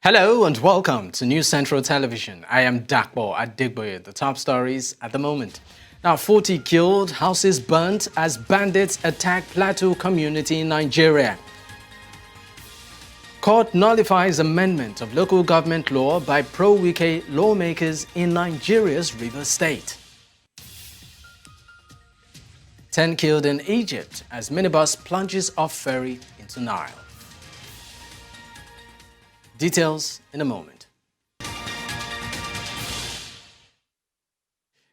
Hello and welcome to News Central Television. I am Dakbo Adigboye. The top stories at the moment. Now, 40 killed, houses burnt as bandits attack Plateau community in Nigeria. Court nullifies amendment of local government law by pro-Wike lawmakers in Nigeria's River State. 10 killed in Egypt as minibus plunges off ferry into Nile. Details in a moment.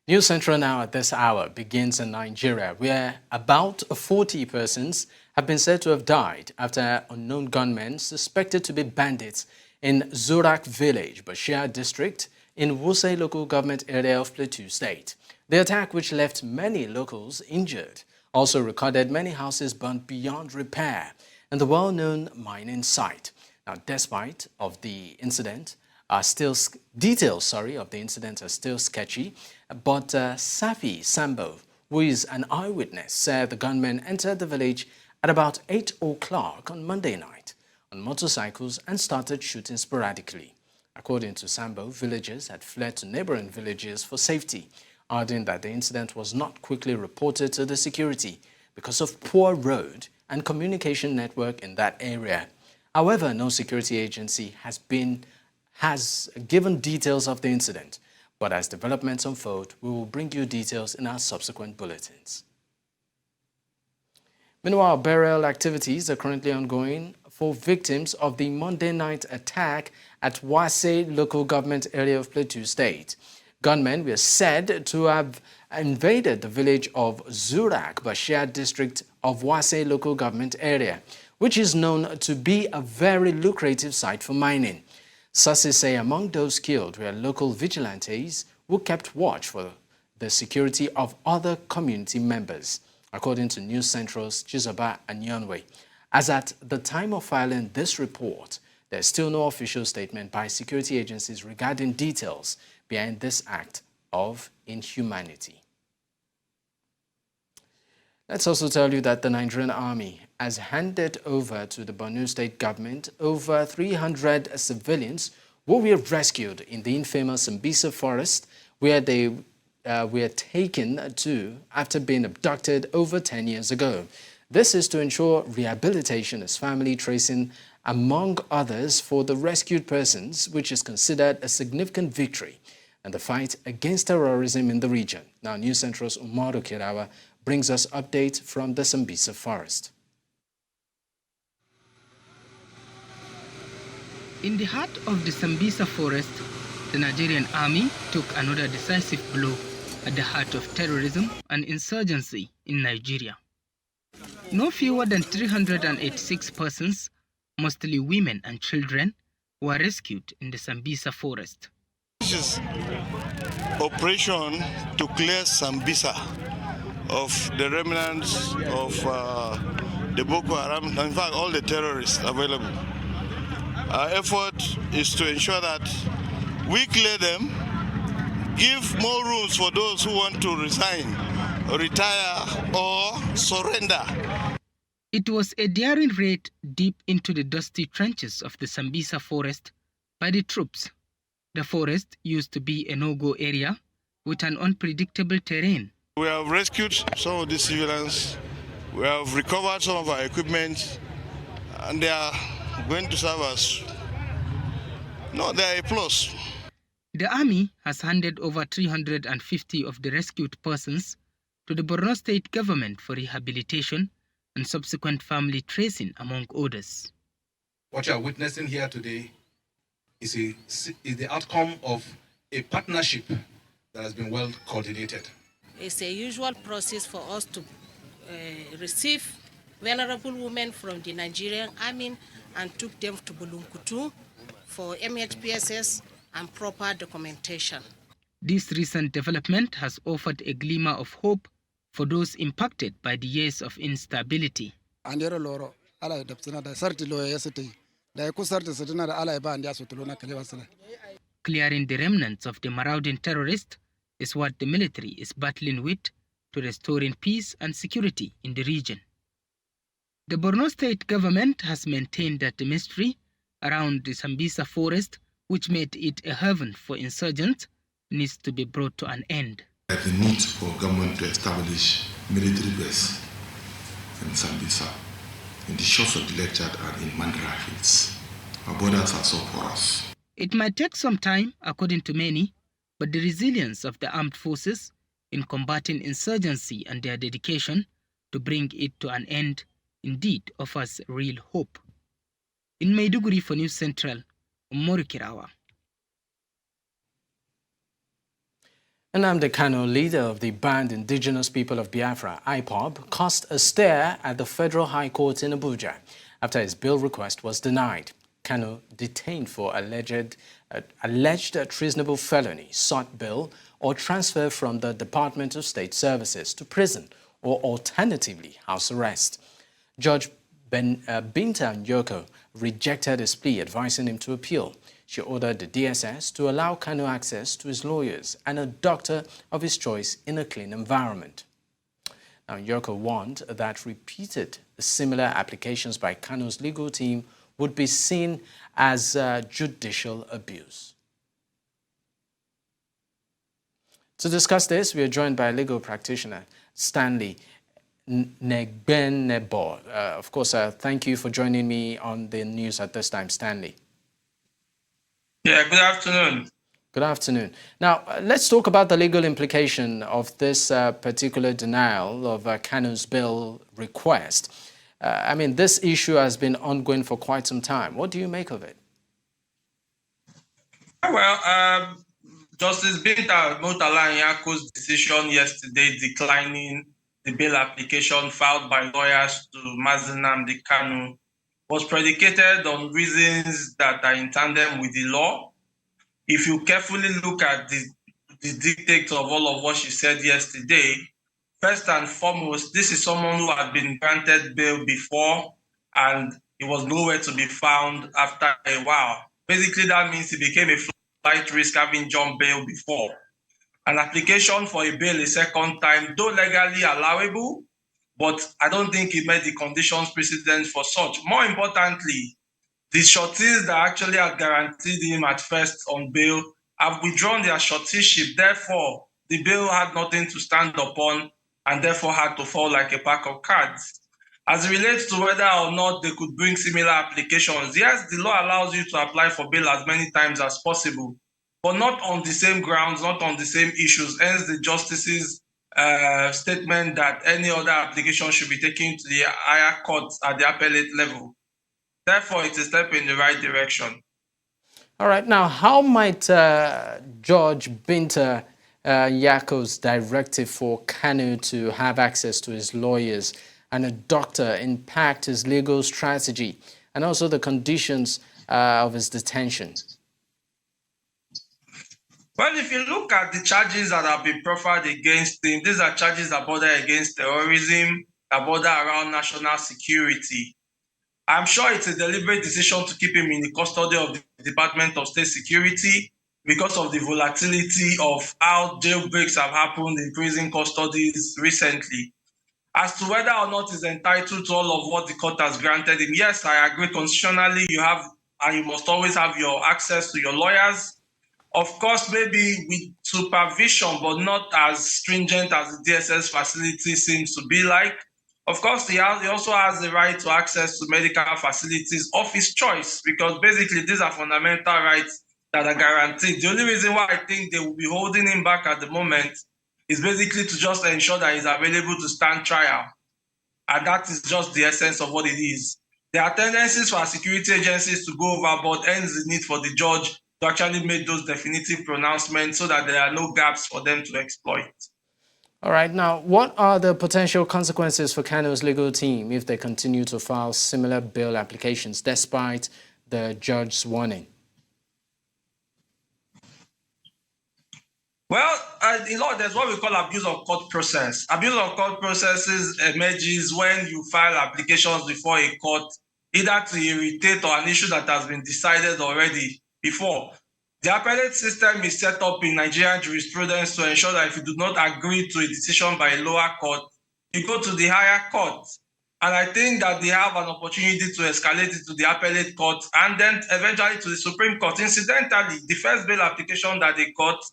News Central now at this hour begins in Nigeria, where about 40 persons have been said to have died after unknown gunmen suspected to be bandits in Zurak village, Bashir district, in Wuse local government area of Plateau State. The attack, which left many locals injured, also recorded many houses burnt beyond repair in the well-known mining site. Now, despite of the incident, details of the incident are still sketchy, but Safi Sambo, who is an eyewitness, said the gunmen entered the village at about 8 o'clock on Monday night on motorcycles and started shooting sporadically. According to Sambo, villagers had fled to neighboring villages for safety, adding that the incident was not quickly reported to the security because of poor road and communication network in that area. However, no security agency has given details of the incident, but as developments unfold, we will bring you details in our subsequent bulletins. Meanwhile, burial activities are currently ongoing for victims of the Monday night attack at Wase local government area of Plateau State. Gunmen were said to have invaded the village of Zurak, Bashir district of Wase local government area, which is known to be a very lucrative site for mining. Sources say among those killed were local vigilantes who kept watch for the security of other community members, according to News Central's Chizoba Anyonwe. As at the time of filing this report, there is still no official statement by security agencies regarding details behind this act of inhumanity. Let's also tell you that the Nigerian Army has handed over to the Plateau State government over 300 civilians who were rescued in the infamous Sambisa forest, where they were taken to after being abducted over 10 years ago. This is to ensure rehabilitation as family tracing, among others, for the rescued persons, which is considered a significant victory in the fight against terrorism in the region. Now, News Central's Umaru Kirawa brings us updates from the Sambisa forest. In the heart of the Sambisa forest, the Nigerian army took another decisive blow at the heart of terrorism and insurgency in Nigeria. No fewer than 386 persons, mostly women and children, were rescued in the Sambisa forest. This is operation to clear Sambisa of the remnants of the Boko Haram, in fact all the terrorists available. Our effort is to ensure that we clear them, give more rooms for those who want to resign, retire or surrender. It was a daring raid deep into the dusty trenches of the Sambisa forest by the troops. The forest used to be a no-go area with an unpredictable terrain. We have rescued some of the civilians, we have recovered some of our equipment, and they are going to serve us. No, they are a plus. The army has handed over 350 of the rescued persons to the Borno State government for rehabilitation and subsequent family tracing, among others. What you are witnessing here today is the outcome of a partnership that has been well coordinated. It's a usual process for us to receive vulnerable women from the Nigerian army and took them to Bulunkutu for MHPSS and proper documentation. This recent development has offered a glimmer of hope for those impacted by the years of instability. Clearing the remnants of the marauding terrorists is what the military is battling with to restoring peace and security in the region. The Borno State government has maintained that the mystery around the Sambisa forest, which made it a haven for insurgents, needs to be brought to an end. The need for government to establish military base in Sambisa, in the shores of the Lake Chad and in Mandara Hills. Our borders are so porous. It might take some time, according to many, but the resilience of the armed forces in combating insurgency and their dedication to bring it to an end indeed offers real hope. In Maiduguri for News Central, Umoru Kirawa. Nnamdi Kanu, leader of the banned Indigenous People of Biafra, IPOB, caused a stir at the Federal High Court in Abuja after his bail request was denied. Kanu, detained for alleged treasonable felony, sought bail or transfer from the Department of State Services to prison or alternatively house arrest. Judge Binta Nyoko rejected his plea, advising him to appeal. She ordered the DSS to allow Kanu access to his lawyers and a doctor of his choice in a clean environment. Now, Nyoko warned that repeated similar applications by Kanu's legal team would be seen as judicial abuse. To discuss this, we are joined by legal practitioner Stanley Negbenebo. Of course, thank you for joining me on the news at this time, Stanley. Yeah, good afternoon. Good afternoon. Now, let's talk about the legal implication of this particular denial of Kanu's bail request. I mean, this issue has been ongoing for quite some time. What do you make of it? Well, Justice Binta Nyako's decision yesterday declining the bail application filed by lawyers to Mazi Nnamdi Kanu was predicated on reasons that are in tandem with the law. If you carefully look at the dictates of all of what she said yesterday, first and foremost, this is someone who had been granted bail before and he was nowhere to be found after a while. Basically, that means he became a flight risk having jumped bail before. An application for a bail a second time, though legally allowable, but I don't think it met the conditions precedent for such. More importantly, the sureties that actually had guaranteed him at first on bail have withdrawn their suretyship. Therefore, the bail had nothing to stand upon and therefore had to fall like a pack of cards. As it relates to whether or not they could bring similar applications, yes, the law allows you to apply for bail as many times as possible, but not on the same grounds, not on the same issues. Hence the justice's statement that any other application should be taken to the higher courts at the appellate level. Therefore, it's a step in the right direction. All right. Now, how might Judge Binta Nyako's directive for Kanu to have access to his lawyers and a doctor impact his legal strategy and also the conditions of his detention? Well, if you look at the charges that have been proffered against him, these are charges that border against terrorism, that border around national security. I'm sure it's a deliberate decision to keep him in the custody of the Department of State Security because of the volatility of how jailbreaks have happened in prison custodies recently. As to whether or not he's entitled to all of what the court has granted him, yes, I agree. Constitutionally, you have and you must always have your access to your lawyers. Of course, maybe with supervision, but not as stringent as the DSS facility seems to be like. Of course, he also has the right to access to medical facilities of his choice, because basically these are fundamental rights that are guaranteed. The only reason why I think they will be holding him back at the moment is basically to just ensure that he's available to stand trial. And that is just the essence of what it is. There are tendencies for our security agencies to go overboard, hence the need for the judge to actually make those definitive pronouncements so that there are no gaps for them to exploit. All right. Now, what are the potential consequences for Kanu's legal team if they continue to file similar bail applications despite the judge's warning? Well, in law, there's what we call abuse of court process. Abuse of court processes emerges when you file applications before a court, either to irritate or an issue that has been decided already before. The appellate system is set up in Nigerian jurisprudence to ensure that if you do not agree to a decision by a lower court, you go to the higher court. And I think that they have an opportunity to escalate it to the appellate court and then eventually to the Supreme Court. Incidentally, the first bail application that they got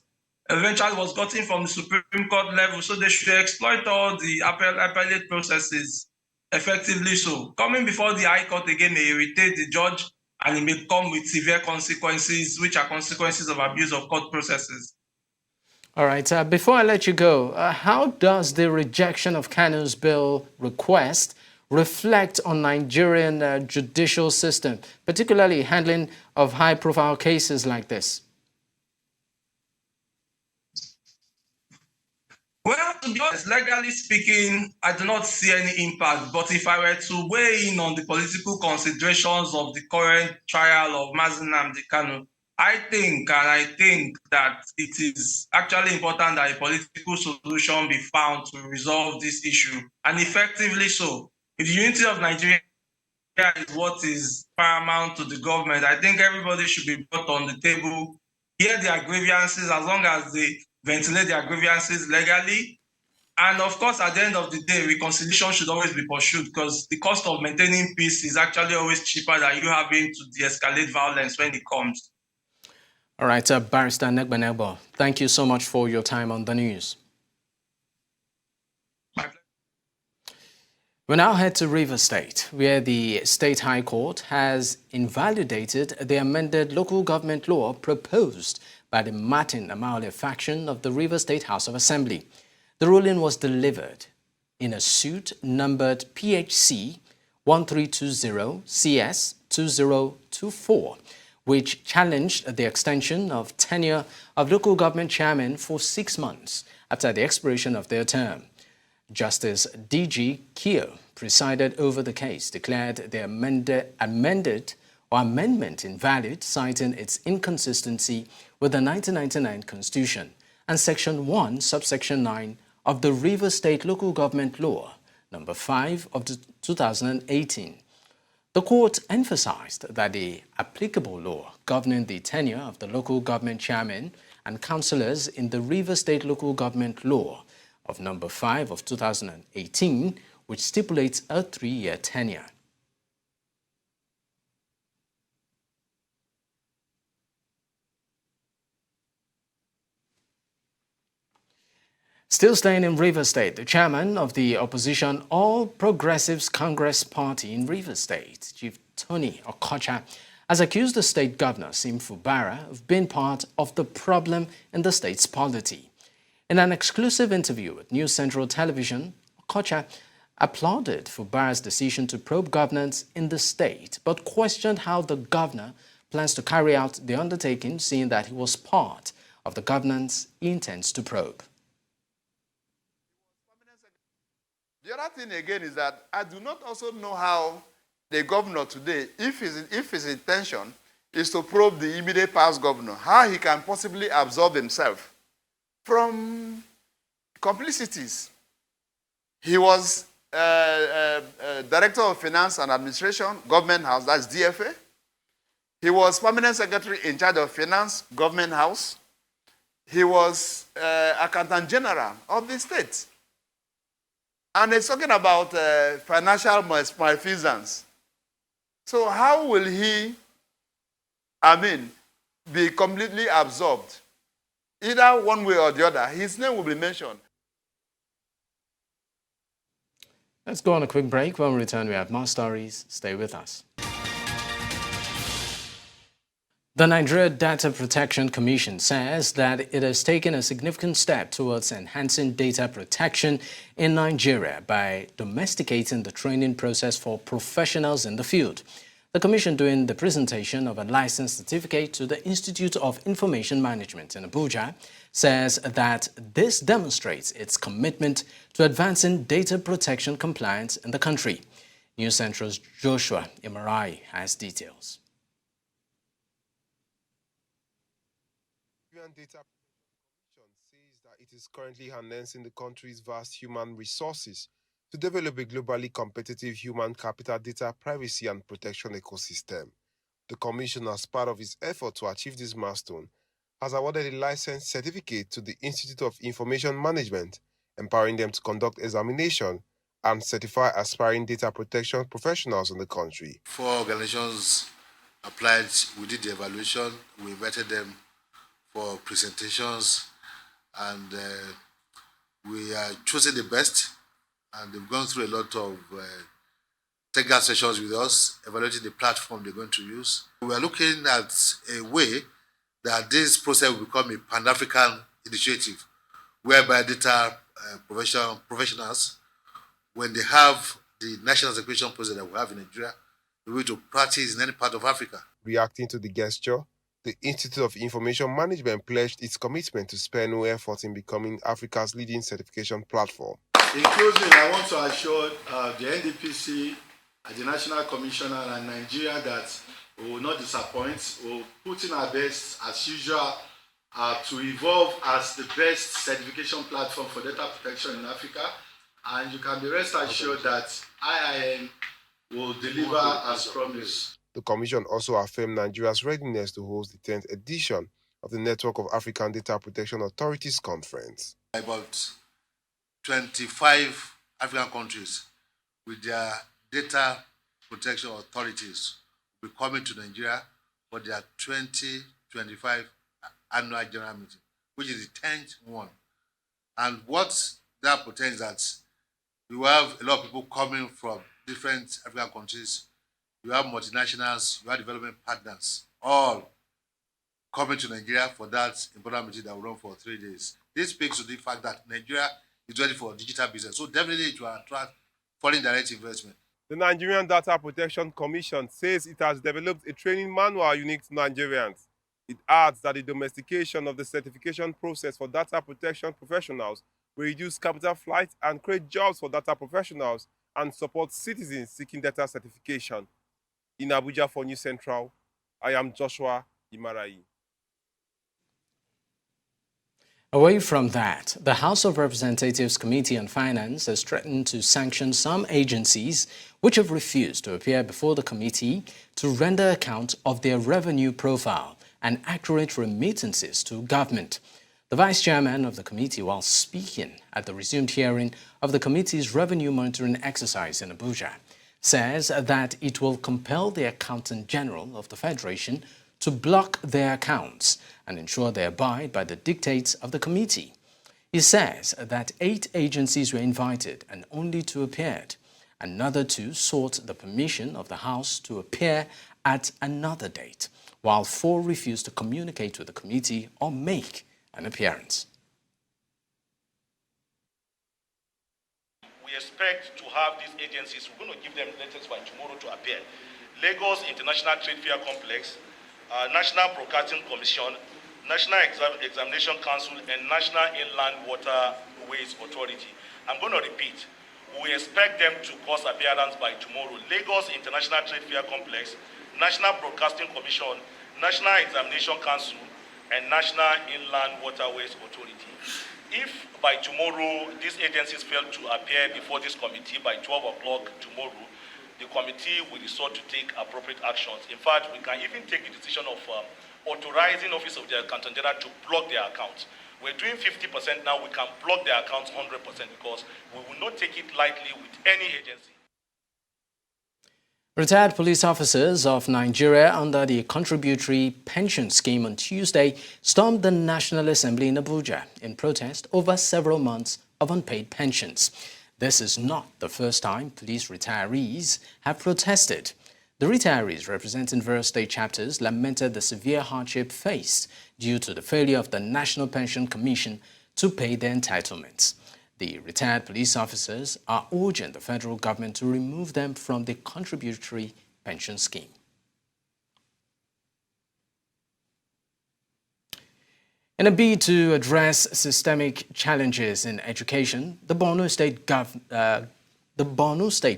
eventually was gotten from the Supreme Court level, so they should exploit all the appellate processes effectively. So coming before the High Court again may irritate the judge, and it may come with severe consequences, which are consequences of abuse of court processes. All right, before I let you go, how does the rejection of Kanu's bill request reflect on Nigerian judicial system, particularly handling of high-profile cases like this? Well, to be honest, legally speaking, I do not see any impact. But if I were to weigh in on the political considerations of the current trial of Nnamdi Kanu, I think that it is actually important that a political solution be found to resolve this issue, and effectively so. If the unity of Nigeria is what is paramount to the government, I think everybody should be brought on the table, hear their grievances as long as they ventilate their grievances legally. And of course, at the end of the day, reconciliation should always be pursued, because the cost of maintaining peace is actually always cheaper than you having to de-escalate violence when it comes. All right, Barrister Negbanebo, thank you so much for your time on the news. We now head to Rivers State, where the State High Court has invalidated the amended local government law proposed by the Martin Amaole faction of the Rivers State House of Assembly. The ruling was delivered in a suit numbered PHC 1320 CS 2024, which challenged the extension of tenure of local government chairmen for 6 months after the expiration of their term. Justice D.G. Keo presided over the case, declared the amendment invalid, citing its inconsistency with the 1999 Constitution and Section 1, Subsection 9 of the Rivers State Local Government Law, Number 5 of 2018. The court emphasized that the applicable law governing the tenure of the local government chairmen and councillors in the Rivers State Local Government Law of Number 5 of 2018, which stipulates a 3-year tenure. Still staying in Rivers State, the chairman of the opposition All Progressives Congress Party in Rivers State, Chief Tony Okocha, has accused the state governor, Sim Fubara, of being part of the problem in the state's polity. In an exclusive interview with News Central Television, Okocha applauded Fubara's decision to probe governance in the state, but questioned how the governor plans to carry out the undertaking, seeing that he was part of the governance he intends to probe. The other thing again is that I do not also know how the governor today, if his intention is to probe the immediate past governor, how he can possibly absolve himself from complicities. He was Director of Finance and Administration, Government House, that's DFA. He was Permanent Secretary in charge of Finance, Government House. He was Accountant General of the state. And it's talking about financial malfeasance. So how will he, be completely absorbed? Either one way or the other, his name will be mentioned. Let's go on a quick break. When we return, we have more stories. Stay with us. The Nigeria Data Protection Commission says that it has taken a significant step towards enhancing data protection in Nigeria by domesticating the training process for professionals in the field. The Commission, doing the presentation of a license certificate to the Institute of Information Management in Abuja, says that this demonstrates its commitment to advancing data protection compliance in the country. News Central's Joshua Imarai has details. Data Protection says that it is currently harnessing the country's vast human resources to develop a globally competitive human capital data privacy and protection ecosystem. The Commission, as part of its effort to achieve this milestone, has awarded a license certificate to the Institute of Information Management, empowering them to conduct examination and certify aspiring data protection professionals in the country. 4 organizations applied. We did the evaluation. We invited them for presentations, and we are choosing the best. And they've gone through a lot of technical sessions with us, evaluating the platform they're going to use. We are looking at a way that this process will become a Pan-African initiative, whereby data professionals, when they have the national certification process that we have in Nigeria, they're going to practice in any part of Africa. Reacting to the gesture, the Institute of Information Management pledged its commitment to spare no effort in becoming Africa's leading certification platform. In closing, I want to assure the NDPC, the National Commissioner, and Nigeria that we will not disappoint. We will put in our best, as usual, to evolve as the best certification platform for data protection in Africa. And you can be rest assured that IIM will deliver as promised. The Commission also affirmed Nigeria's readiness to host the 10th edition of the Network of African Data Protection Authorities Conference. About 25 African countries with their data protection authorities will be coming to Nigeria for their 2025 annual general meeting, which is the 10th one. And what that portends that you have a lot of people coming from different African countries, you have multinationals, you have development partners, all coming to Nigeria for that important meeting that will run for 3 days. This speaks to the fact that Nigeria is ready for digital business. So definitely it will attract foreign direct investment. The Nigerian Data Protection Commission says it has developed a training manual unique to Nigerians. It adds that the domestication of the certification process for data protection professionals will reduce capital flight and create jobs for data professionals and support citizens seeking data certification. In Abuja for News Central, I am Joshua Imarayi. Away from that, the House of Representatives Committee on Finance has threatened to sanction some agencies which have refused to appear before the committee to render account of their revenue profile and accurate remittances to government. The Vice Chairman of the committee, while speaking at the resumed hearing of the committee's revenue monitoring exercise in Abuja, says that it will compel the Accountant General of the Federation to block their accounts and ensure they abide by the dictates of the committee. He says that 8 agencies were invited and only 2 appeared. Another 2 sought the permission of the House to appear at another date, while 4 refused to communicate with the committee or make an appearance. We expect to have these agencies, we're going to give them letters by tomorrow to appear. Lagos International Trade Fair Complex, National Broadcasting Commission, National Examination Council, and National Inland Waterways Authority. I'm going to repeat. We expect them to cause appearance by tomorrow. Lagos International Trade Fair Complex, National Broadcasting Commission, National Examination Council, and National Inland Waterways Authority. If by tomorrow these agencies fail to appear before this committee by 12 o'clock tomorrow, the committee will resort to take appropriate actions. In fact, we can even take the decision of authorizing Office of the Accountant General to block their accounts. We're doing 50% now, we can block their accounts 100% because we will not take it lightly with any agency. Retired police officers of Nigeria under the contributory pension scheme on Tuesday stormed the National Assembly in Abuja in protest over several months of unpaid pensions. This is not the first time police retirees have protested. The retirees representing various state chapters lamented the severe hardship faced due to the failure of the National Pension Commission to pay their entitlements. The retired police officers are urging the federal government to remove them from the contributory pension scheme. In a bid to address systemic challenges in education, the Borno State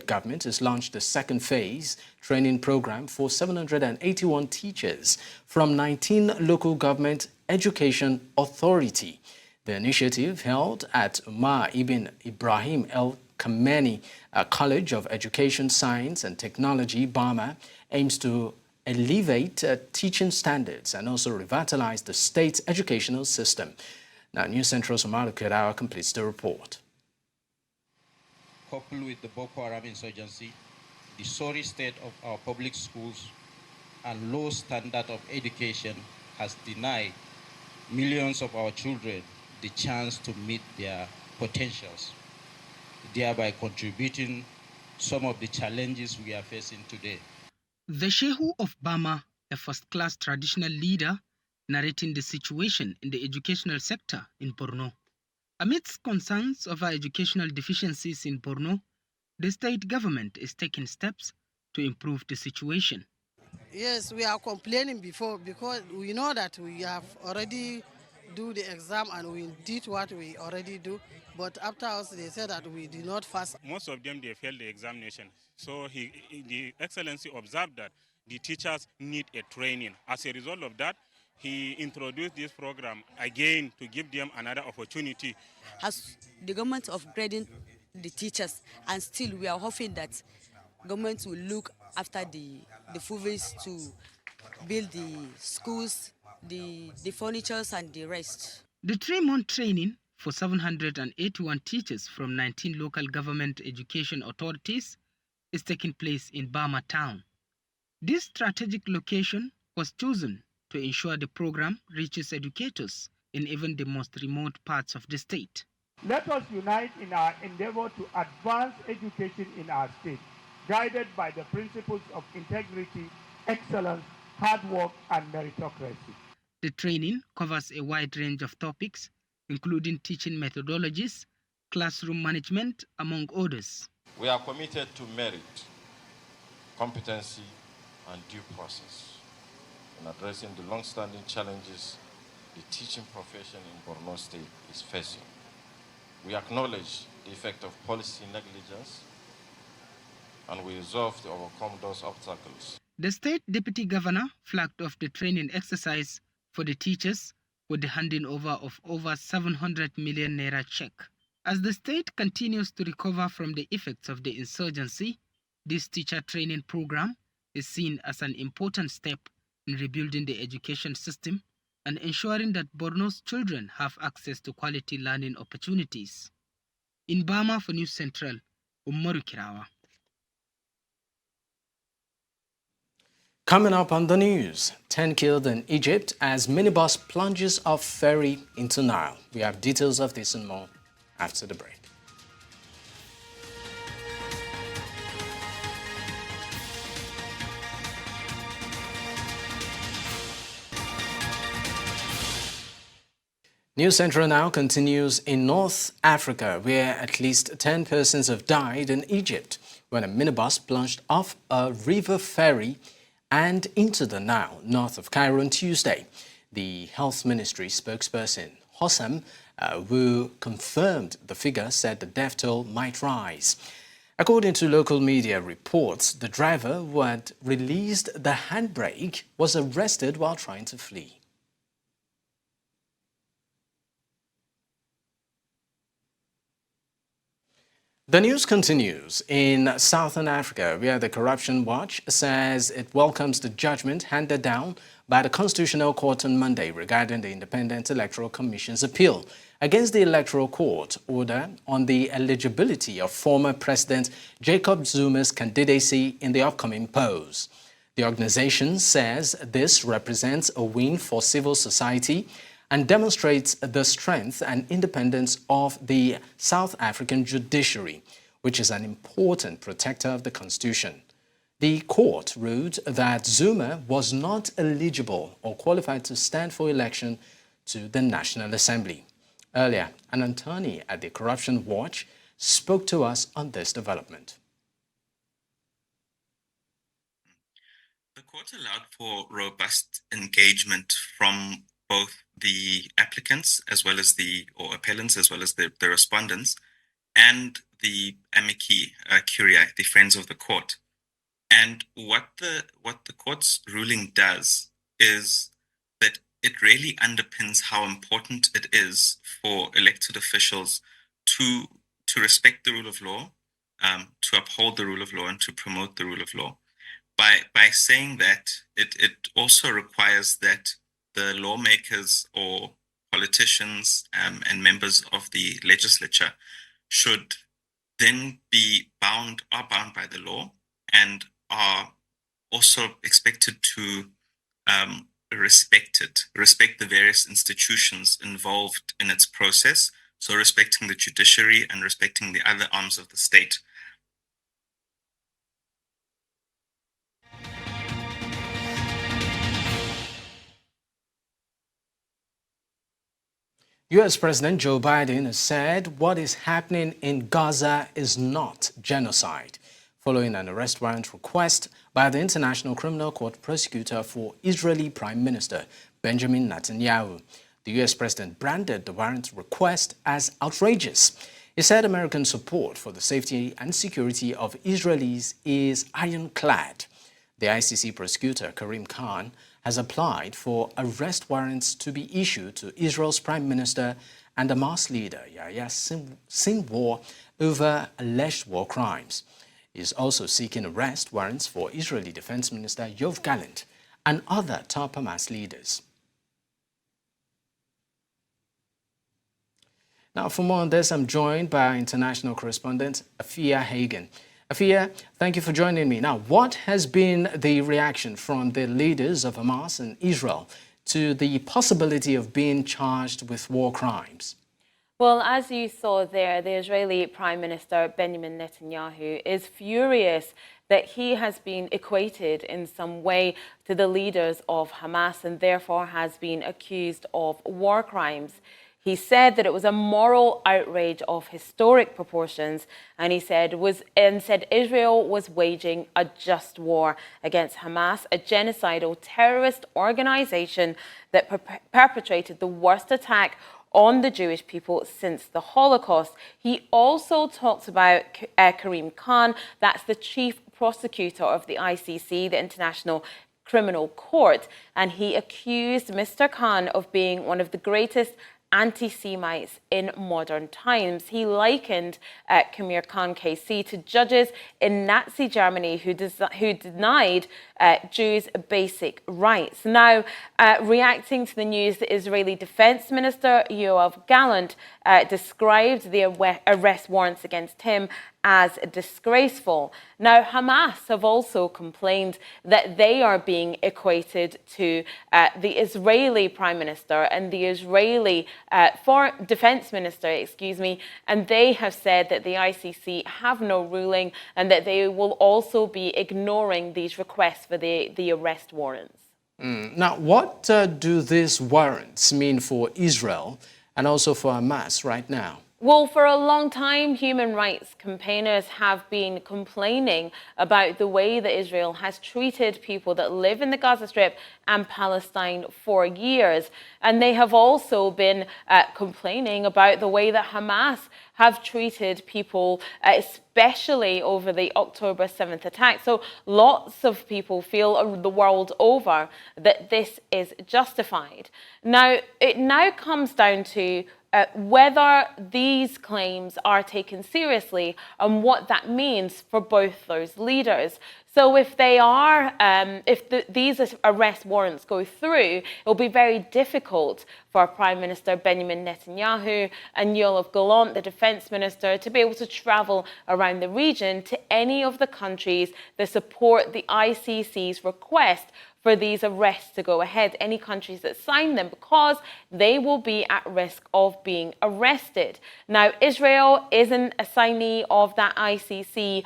government has launched the second phase training program for 781 teachers from 19 local government education authority. The initiative, held at Umar ibn Ibrahim El Khamenei College of Education, Science and Technology, Bama, aims to elevate teaching standards and also revitalize the state's educational system. Now, News Central's Omar Kerawa completes the report. coupled with the Boko Haram insurgency, the sorry state of our public schools, and low standard of education has denied millions of our children the chance to meet their potentials, thereby contributing some of the challenges we are facing today. The Shehu of Bama, a first-class traditional leader, narrating the situation in the educational sector in Borno. Amidst concerns over educational deficiencies in Borno, the state government is taking steps to improve the situation. Yes, we are complaining before because we know that we have already do the exam and we did what we already do, but after us they said that we did not pass. Most of them, they failed the examination. So the Excellency observed that the teachers need a training. As a result of that, he introduced this program again to give them another opportunity. Has the government upgrading the teachers, and still we are hoping that government will look after the FUVIs to build the schools, the furnitures and the rest. The 3-month training for 781 teachers from 19 local government education authorities is taking place in Bama town. This strategic location was chosen to ensure the program reaches educators in even the most remote parts of the state. Let us unite in our endeavor to advance education in our state, guided by the principles of integrity, excellence, hard work, and meritocracy. The training covers a wide range of topics, including teaching methodologies, classroom management, among others. We are committed to merit, competency, and due process in addressing the long-standing challenges the teaching profession in Borno State is facing. We acknowledge the effect of policy negligence, and we resolve to overcome those obstacles. The state deputy governor flagged off the training exercise for the teachers with the handing of over 700 million naira check. As the state continues to recover from the effects of the insurgency, this teacher training program is seen as an important step in rebuilding the education system and ensuring that Borno's children have access to quality learning opportunities. In Bama for News Central, Umaru Kirawa. Coming up on the news, 10 killed in Egypt as minibus plunges off ferry into Nile. We have details of this and more after the break. News Central now continues in North Africa, where at least 10 persons have died in Egypt when a minibus plunged off a river ferry and into the Nile, north of Cairo on Tuesday. The Health Ministry spokesperson, Hossam, who confirmed the figure, said the death toll might rise. According to local media reports, the driver who had released the handbrake was arrested while trying to flee. The news continues in Southern Africa, where the Corruption Watch says it welcomes the judgment handed down by the Constitutional Court on Monday regarding the Independent Electoral Commission's appeal against the Electoral Court order on the eligibility of former President Jacob Zuma's candidacy in the upcoming polls. The organization says this represents a win for civil society and demonstrates the strength and independence of the South African judiciary, which is an important protector of the Constitution. The court ruled that Zuma was not eligible or qualified to stand for election to the National Assembly. Earlier, an attorney at the Corruption Watch spoke to us on this development. The court allowed for robust engagement from both the applicants as well as appellants as well as the respondents and the amici curiae, the friends of the court. And what the court's ruling does is that it really underpins how important it is for elected officials to respect the rule of law, to uphold the rule of law, and to promote the rule of law. By saying that, it also requires that the lawmakers or politicians and members of the legislature should then are bound by the law and are also expected to respect the various institutions involved in its process, so respecting the judiciary and respecting the other arms of the state. U.S. President Joe Biden has said what is happening in Gaza is not genocide, following an arrest warrant request by the International Criminal Court prosecutor for Israeli Prime Minister Benjamin Netanyahu. The U.S. president branded the warrant request as outrageous. He said American support for the safety and security of Israelis is ironclad. The ICC prosecutor, Karim Khan, has applied for arrest warrants to be issued to Israel's Prime Minister and Hamas leader Yahya Sinwar over alleged war crimes. He is also seeking arrest warrants for Israeli Defense Minister Yoav Gallant and other top Hamas leaders. Now, for more on this, I'm joined by our international correspondent, Afia Hagen. Afia, thank you for joining me. Now, what has been the reaction from the leaders of Hamas and Israel to the possibility of being charged with war crimes? Well, as you saw there, the Israeli Prime Minister Benjamin Netanyahu is furious that he has been equated in some way to the leaders of Hamas and therefore has been accused of war crimes. He said that it was a moral outrage of historic proportions, and he said Israel was waging a just war against Hamas, a genocidal terrorist organization that perpetrated the worst attack on the Jewish people since the Holocaust. He also talked about Karim Khan, that's the chief prosecutor of the ICC, the International Criminal Court, and he accused Mr. Khan of being one of the greatest anti-Semites in modern times. He likened Kamir Khan KC to judges in Nazi Germany who denied Jews basic rights. Now, reacting to the news, the Israeli Defense Minister Yoav Gallant described the arrest warrants against him as disgraceful. Now, Hamas have also complained that they are being equated to the Israeli Prime Minister and the Israeli Defense Minister, and they have said that the ICC have no ruling and that they will also be ignoring these requests for the arrest warrants. Now, what do these warrants mean for Israel and also for Hamas right now? Well, for a long time, human rights campaigners have been complaining about the way that Israel has treated people that live in the Gaza Strip and Palestine for years. And they have also been complaining about the way that Hamas have treated people, especially over the October 7th attack. So lots of people feel the world over that this is justified. Now, it now comes down to whether these claims are taken seriously and what that means for both those leaders. So if they are, these arrest warrants go through, it will be very difficult for Prime Minister Benjamin Netanyahu and Yoav Gallant, the Defense Minister, to be able to travel around the region to any of the countries that support the ICC's request for these arrests to go ahead, any countries that sign them, because they will be at risk of being arrested. Now, Israel isn't a signee of that ICC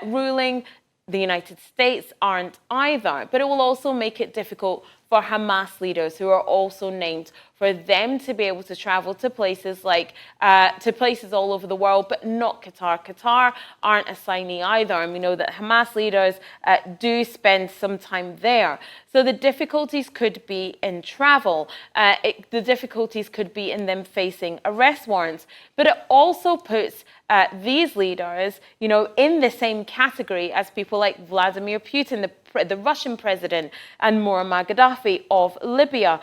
ruling. The United States aren't either, but it will also make it difficult for Hamas leaders who are also named, for them to be able to travel to places like, to places all over the world, but not Qatar. Qatar aren't a signee either, and we know that Hamas leaders do spend some time there. So the difficulties could be in travel. The difficulties could be in them facing arrest warrants, but it also puts these leaders, in the same category as people like Vladimir Putin, the Russian president, and Muammar Gaddafi of Libya.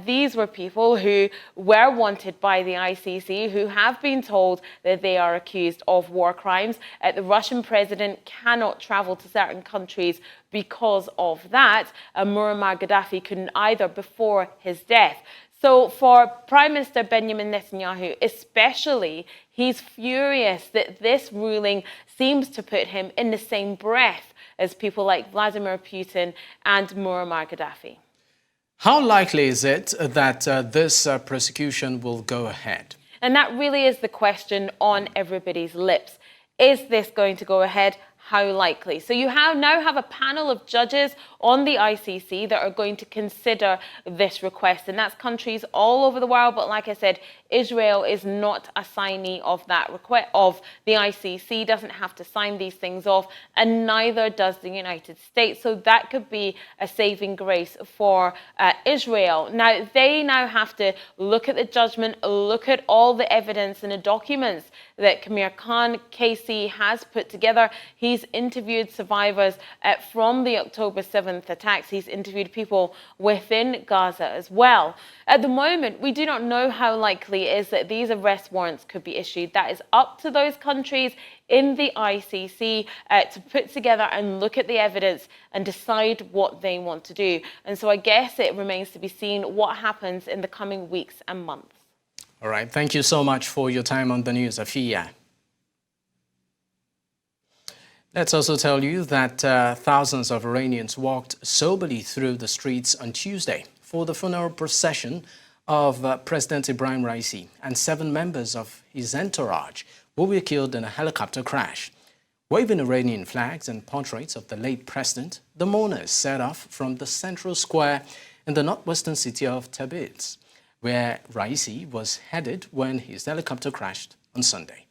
These were people who were wanted by the ICC, who have been told that they are accused of war crimes. The Russian president cannot travel to certain countries because of that. Muammar Gaddafi couldn't either before his death. So for Prime Minister Benjamin Netanyahu especially, he's furious that this ruling seems to put him in the same breath as people like Vladimir Putin and Muammar Gaddafi. How likely is it that this prosecution will go ahead? And that really is the question on everybody's lips. Is this going to go ahead? How likely? So you now have a panel of judges on the ICC that are going to consider this request, and that's countries all over the world. But like I said, Israel is not a signee of that request of the ICC, doesn't have to sign these things off, and neither does the United States. So that could be a saving grace for Israel. Now they have to look at the judgment, look at all the evidence and the documents that Kamir Khan KC has put together. He's interviewed survivors from the October 7th attacks. He's interviewed people within Gaza as well. At the moment, we do not know how likely it is that these arrest warrants could be issued. That is up to those countries in the ICC to put together and look at the evidence and decide what they want to do. And so I guess it remains to be seen what happens in the coming weeks and months. All right. Thank you so much for your time on the news, Afia. Let's also tell you that thousands of Iranians walked soberly through the streets on Tuesday for the funeral procession of President Ibrahim Raisi and 7 members of his entourage who were killed in a helicopter crash. Waving Iranian flags and portraits of the late president, the mourners set off from the central square in the northwestern city of Tabriz, where Raisi was headed when his helicopter crashed on Sunday.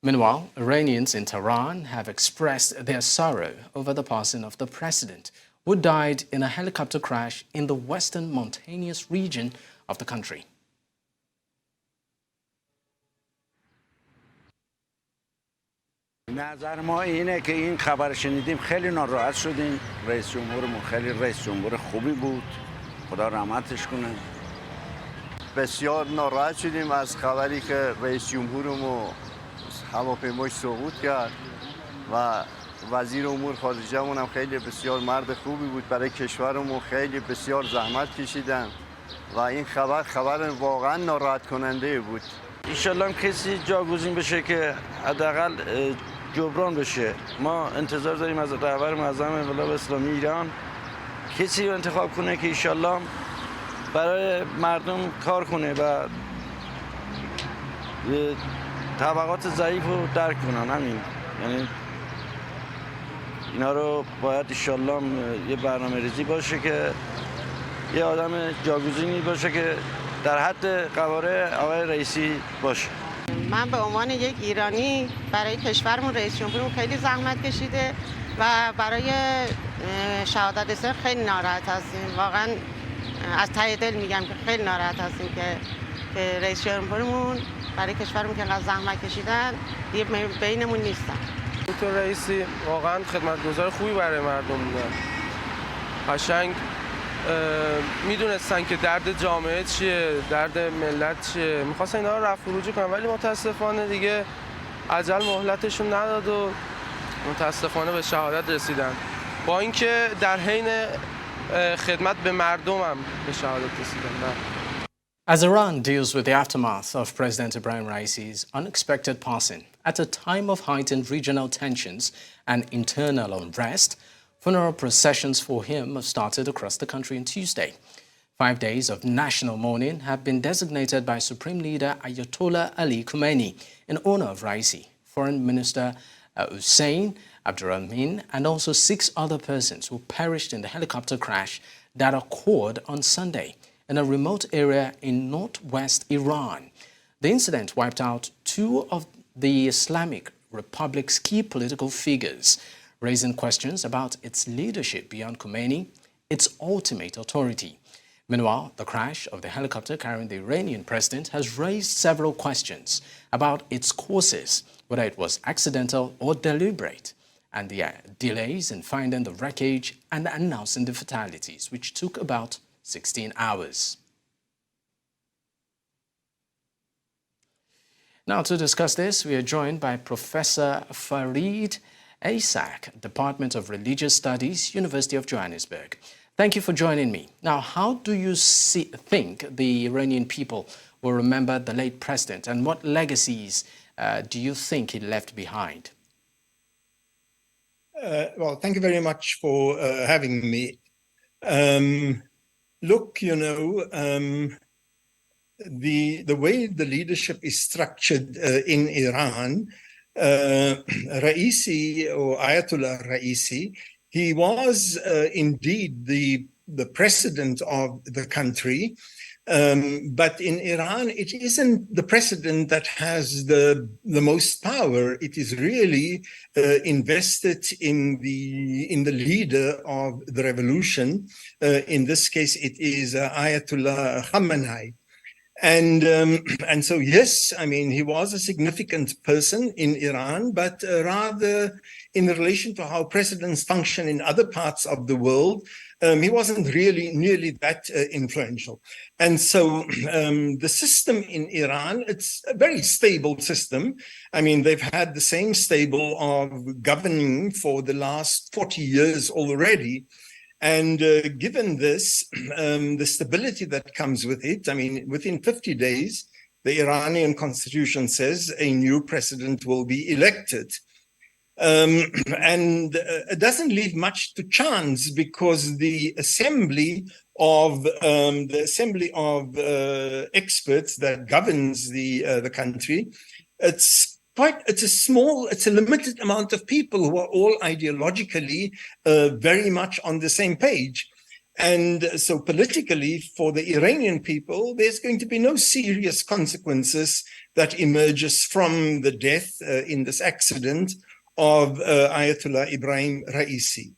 Meanwhile, Iranians in Tehran have expressed their sorrow over the passing of the president, who died in a helicopter crash in the western mountainous region of the country. نظر ما اینه که این خبر شنیدیم خیلی ناراحت شدیم. رئیس جمهورمون خیلی رئیس جمهور خوبی بود. خدا رحمتش کنه. بسیار ناراحت شدیم از خبری که رئیس جمهورمون هواپیماش سقوط کرد و وزیر امور خارجه‌مون هم خیلی بسیار مرد خوبی بود. برای کشورمون خیلی بسیار زحمت کشیدن و این خبر واقعا ناراحت کننده بود. ایشالله کسی جاگزین بشه که حداقل جبران بشه. ما انتظار داریم از رهبر معظم انقلاب اسلامی ایران کسی رو انتخاب کنه که ایشالله برای مردم کار کنه و طبقات ضعیف رو درک کنن. همین، یعنی اینا رو باید ایشالله یه برنامه ریزی باشه که یه آدم جاگزینی باشه که در حد قواره آقای رئیسی باشه. من به عنوان یک ایرانی برای کشورمون رئیس جمهورمون خیلی زحمت کشیده و برای شهادت سر خیلی ناراحت هستیم. واقعا از ته دل میگم که خیلی ناراحت هستیم که رئیس جمهورمون برای کشورمون که انقدر زحمت کشیدن دیگه بینمون نیستن. دکتر رئیسی واقعا خدمتگزار خوبی برای مردم بودن. قشنگ میدونستن که درد جامعه چیه، درد ملت چیه، میخواستن اینا رو رفع و رجوع کنن، ولی متاسفانه دیگه اجل مهلتشون نداد و متاسفانه به شهادت رسیدن. با اینکه در حین خدمت به مردم هم به شهادت رسیدن. As Iran deals with the aftermath of President Ibrahim Raisi's unexpected passing at a time of heightened regional tensions and internal unrest, funeral processions for him have started across the country on Tuesday. 5 days of national mourning have been designated by Supreme Leader Ayatollah Ali Khamenei in honor of Raisi, Foreign Minister Hussein Abdurrahman, and also 6 other persons who perished in the helicopter crash that occurred on Sunday in a remote area in northwest Iran. The incident wiped out 2 of the Islamic Republic's key political figures, raising questions about its leadership beyond Khomeini, its ultimate authority. Meanwhile, the crash of the helicopter carrying the Iranian president has raised several questions about its causes, whether it was accidental or deliberate, and the delays in finding the wreckage and announcing the fatalities, which took about 16 hours. Now, to discuss this, we are joined by Professor Farid Isaac, Department of Religious Studies, University of Johannesburg. Thank you for joining me. Now, how do you think the Iranian people will remember the late president, and what legacies do you think he left behind? Well, thank you very much for having me. Look, you know, the way the leadership is structured in Iran, Raisi, or Ayatollah Raisi, he was indeed the president of the country, but in Iran, it isn't the president that has the most power. It is really invested in the leader of the revolution. In this case, it is Ayatollah Khamenei. And so, yes, I mean, he was a significant person in Iran, but rather in relation to how presidents function in other parts of the world, he wasn't really nearly that influential. And so the system in Iran, it's a very stable system. I mean, they've had the same stable of governing for the last 40 years already. And given this, the stability that comes with it, I mean, within 50 days, the Iranian constitution says a new president will be elected. And it doesn't leave much to chance, because the assembly of experts that governs the country, it's a limited amount of people who are all ideologically very much on the same page. And so politically, for the Iranian people, there's going to be no serious consequences that emerges from the death in this accident of Ayatollah Ibrahim Raisi.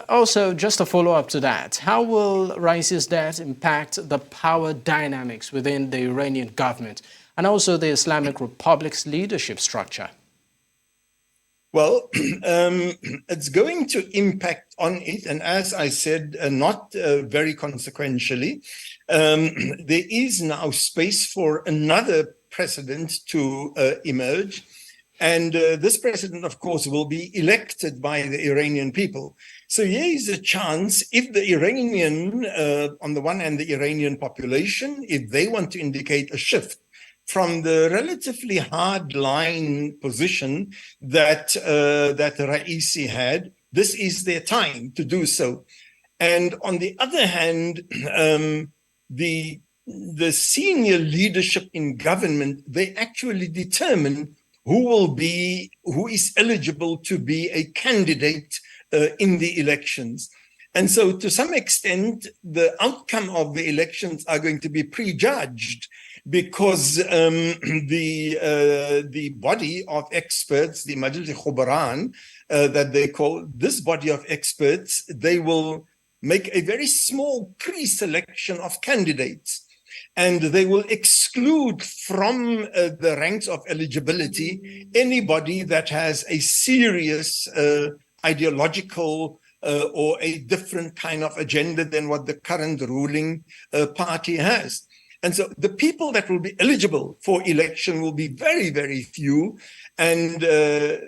Also, just a follow-up to that, how will Raisi's death impact the power dynamics within the Iranian government and also the Islamic Republic's leadership structure? Well, it's going to impact on it, and as I said, not very consequentially. There is now space for another president to emerge, and this president, of course, will be elected by the Iranian people. So here is a chance, if the Iranian, on the one hand, the Iranian population, if they want to indicate a shift from the relatively hard-line position that Raisi had, this is their time to do so. And on the other hand, the senior leadership in government, they actually determine who is eligible to be a candidate in the elections. And so to some extent, the outcome of the elections are going to be prejudged, because the body of experts, the Majlis Khobaran, that they call, this body of experts, they will make a very small pre-selection of candidates, and they will exclude from the ranks of eligibility anybody that has a serious ideological or a different kind of agenda than what the current ruling party has. And so the people that will be eligible for election will be very, very few, and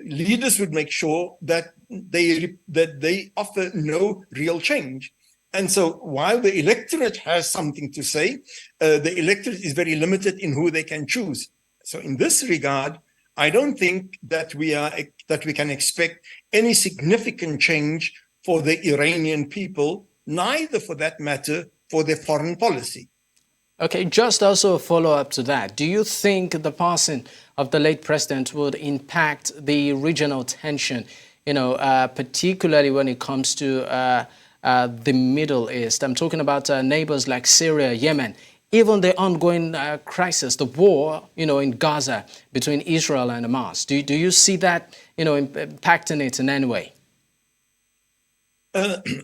leaders would make sure that they offer no real change. And so while the electorate has something to say, the electorate is very limited in who they can choose. So in this regard, I don't think that we can expect any significant change for the Iranian people, neither for that matter for their foreign policy. Okay, just also a follow-up to that. Do you think the passing of the late president would impact the regional tension, particularly when it comes to the Middle East? I'm talking about neighbors like Syria, Yemen, even the ongoing crisis, the war, in Gaza between Israel and Hamas. Do you see that, impacting it in any way?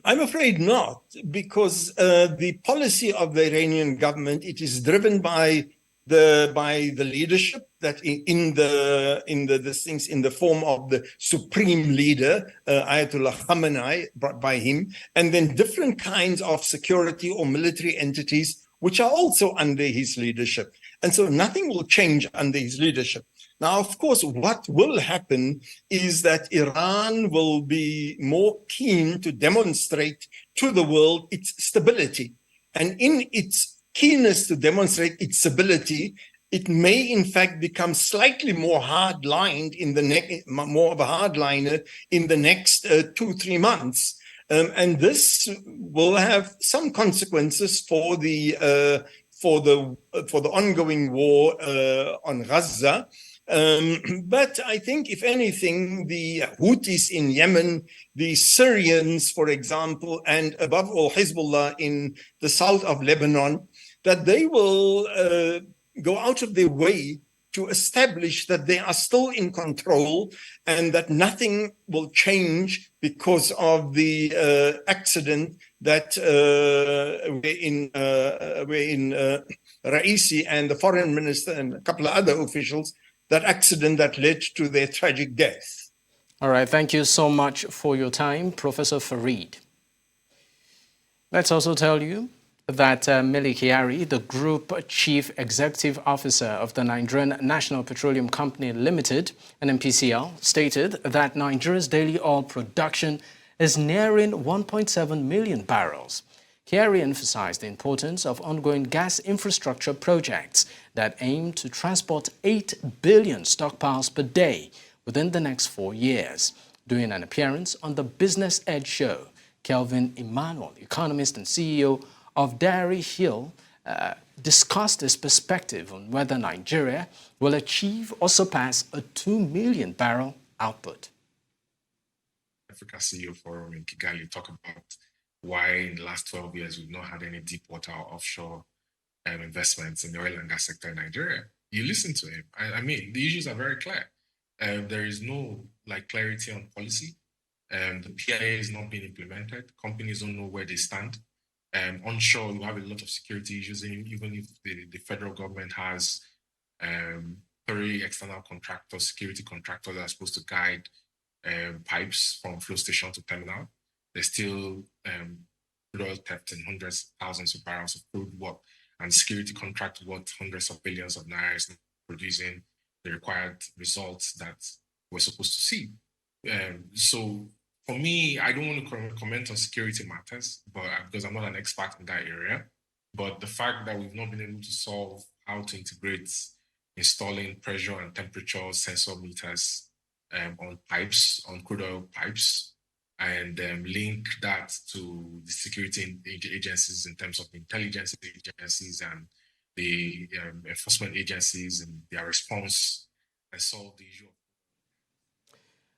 I'm afraid not, because the policy of the Iranian government, it is driven by the leadership that in the form of the supreme leader, Ayatollah Khamenei, brought by him, and then different kinds of security or military entities which are also under his leadership. And so nothing will change under his leadership. Now, of course, what will happen is that Iran will be more keen to demonstrate to the world its stability. And in its keenness to demonstrate its stability, it may in fact become slightly more hard-lined more of a hardliner in the next 2-3 months. And this will have some consequences for the ongoing war on Gaza. But I think, if anything, the Houthis in Yemen, the Syrians, for example, and above all Hezbollah in the south of Lebanon, that they will go out of their way to establish that they are still in control and that nothing will change because of the accident that Raisi and the foreign minister and a couple of other officials, that accident that led to their tragic death. All right, thank you so much for your time, Professor Farid. Let's also tell you that Mele Kyari, the Group Chief Executive Officer of the Nigerian National Petroleum Company Limited, NNPCL, stated that Nigeria's daily oil production is nearing 1.7 million barrels. Kyari emphasized the importance of ongoing gas infrastructure projects that aim to transport 8 billion stockpiles per day within the next 4 years. During an appearance on the Business Edge show, Kelvin Emmanuel, economist and CEO of Dairy Hill, discussed his perspective on whether Nigeria will achieve or surpass a 2 million barrel output. Africa CEO Forum in Kigali talk about why in the last 12 years we've not had any deep water or offshore investments in the oil and gas sector in Nigeria. You listen to him. I mean, the issues are very clear. There is no clarity on policy. The PIA is not being implemented. Companies don't know where they stand. Onshore, you have a lot of security issues, even if the federal government has 3 external contractors, security contractors that are supposed to guide pipes from flow station to terminal. There's still crude oil theft in hundreds, thousands of barrels of crude work, and security contract worth hundreds of billions of naira is not producing the required results that we're supposed to see. So for me, I don't want to comment on security matters, but because I'm not an expert in that area. But the fact that we've not been able to solve how to integrate installing pressure and temperature sensor meters on pipes, on crude oil pipes, and link that to the security agencies in terms of intelligence agencies and the enforcement agencies and their response, and solve the issue.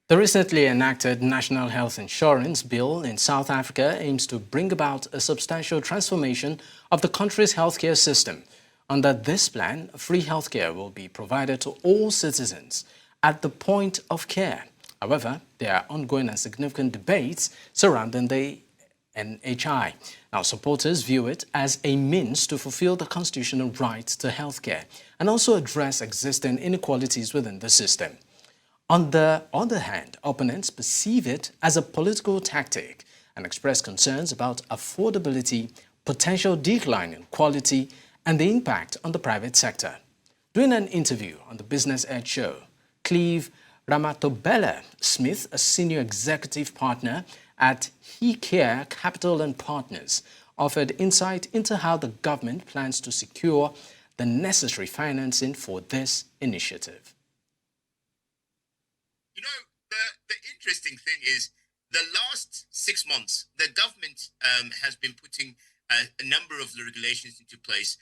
The recently enacted National Health Insurance Bill in South Africa aims to bring about a substantial transformation of the country's healthcare system. Under this plan, free healthcare will be provided to all citizens at the point of care. However, there are ongoing and significant debates surrounding the NHI. Now, supporters view it as a means to fulfill the constitutional right to healthcare and also address existing inequalities within the system. On the other hand, opponents perceive it as a political tactic and express concerns about affordability, potential decline in quality, and the impact on the private sector. During an interview on the Business Edge show, Cleve Ramatobela Smith, a senior executive partner at HeCare Capital and Partners, offered insight into how the government plans to secure the necessary financing for this initiative. You know, the interesting thing is the last 6 months, the government has been putting a number of the regulations into place.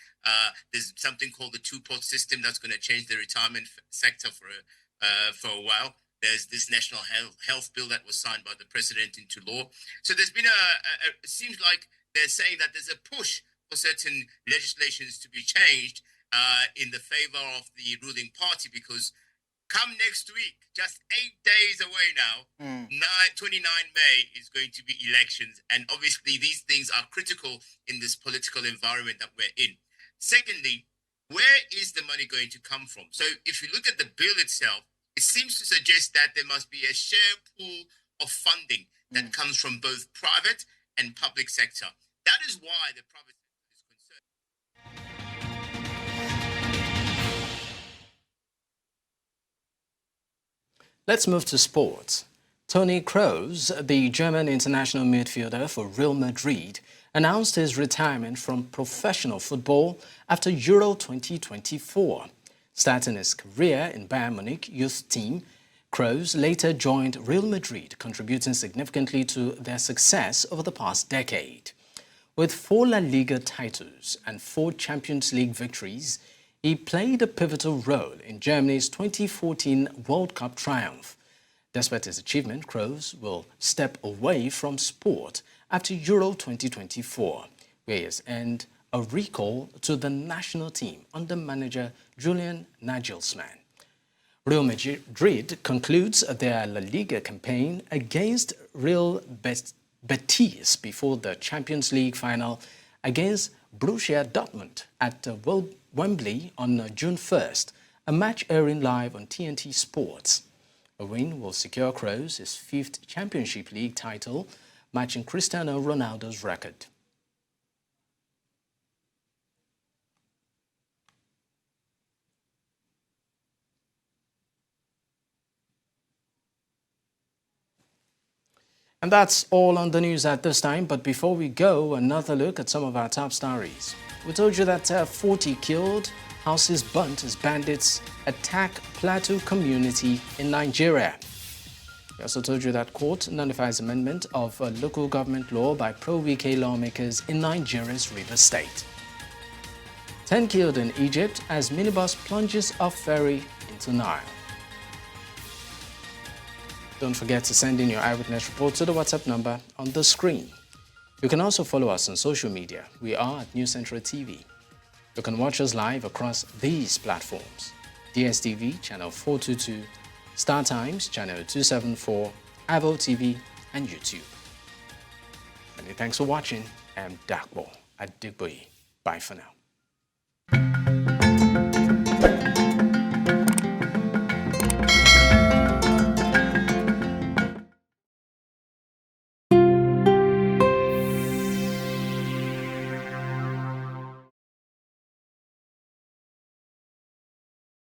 There's something called the two-pot system that's going to change the retirement sector for a while. There's this national health bill that was signed by the president into law. So there's been it seems like they're saying that there's a push for certain legislations to be changed in the favor of the ruling party, because come next week, just 8 days away now, 29 May is going to be elections. And obviously these things are critical in this political environment that we're in. Secondly, where is the money going to come from? So if you look at the bill itself, it seems to suggest that there must be a share pool of funding that comes from both private and public sector. That is why the private sector is concerned. Let's move to sports. Toni Kroos, the German international midfielder for Real Madrid, announced his retirement from professional football after Euro 2024. Starting his career in Bayern Munich youth team, Kroos later joined Real Madrid, contributing significantly to their success over the past decade. With 4 La Liga titles and 4 Champions League victories, he played a pivotal role in Germany's 2014 World Cup triumph. Despite his achievement, Kroos will step away from sport after Euro 2024, where he has earned a recall to the national team under manager Julian Nagelsmann. Real Madrid concludes their La Liga campaign against Real Betis before the Champions League final against Borussia Dortmund at Wembley on June 1st, a match airing live on TNT Sports. A win will secure Kroos his 5th Championship League title, matching Cristiano Ronaldo's record. And that's all on the news at this time. But before we go, another look at some of our top stories. We told you that 40 killed, houses burnt as bandits attack Plateau community in Nigeria. We also told you that court nullifies amendment of a local government law by pro-Wike lawmakers in Nigeria's River State. 10 killed in Egypt as minibus plunges off ferry into Nile. Don't forget to send in your eyewitness report to the WhatsApp number on the screen. You can also follow us on social media. We are at News Central TV. You can watch us live across these platforms: DSTV, channel 422, Star Times, channel 274, Avo TV, and YouTube. Many thanks for watching. I'm Dakbo at Digboyi. Bye for now.